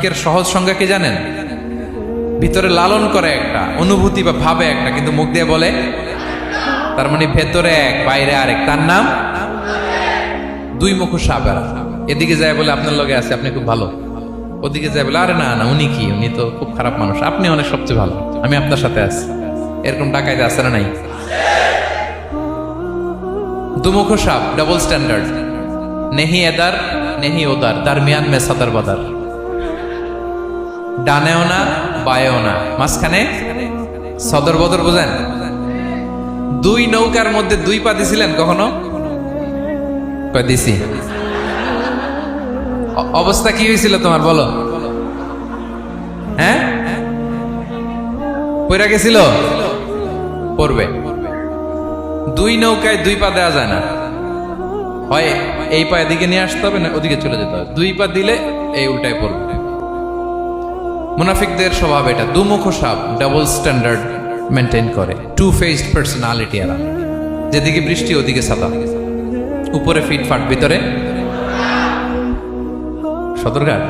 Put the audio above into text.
মুনাফিকের সহজ সংজ্ঞা কি জানেন? ভিতরে লালন করে একটা অনুভূতি বা ভাবে একটা, কিন্তু মুখ দিয়ে বলে, তার মানে ভেতরে এক বাইরে আরেক, তার নাম দুই মুখ সাপ। এদিকে যায় বলে আপনার লগে আছে, আপনি খুব ভালো, ওদিকে যায় বলে আরে না না উনি কি, উনি তো খুব খারাপ মানুষ, আপনি অনেক সবচেয়ে ভালো, আমি আপনার সাথে আছি। এরকম ডাকাইতে আছে না নাই? দুমুখ সাপ, ডবল স্ট্যান্ডার্ড, নেহি এদার নেহি ওদার, দারমিয়ান মে সদর বদর, ডানেও না বায়েও না, মাঝখানে সদর বদর। বুঝেন? দুই নৌকার মধ্যে দুই পা দিছিলেন কখনো? কয় দিছি। অবস্থা কি হয়েছিল তোমার বলো? হ্যাঁ, পইরা গেছিল? পড়বে। দুই নৌকায় দুই পা দেওয়া যায় না, হয় এই পা এদিকে নিয়ে আসতে হবে না ওদিকে চলে যেতে হবে, দুই পা দিলে এই উল্টায় পড়বে। মুনাফিকদের স্বভাব এটা, দুমুখ সাপ, ডাবল স্ট্যান্ডার্ড মেনটেন করে, টু ফেসড পার্সোনালিটি এরা। যেদিকে বৃষ্টি ওদিকে ছাতা, উপরে ফিটফাট ভিতরে সদরঘাট।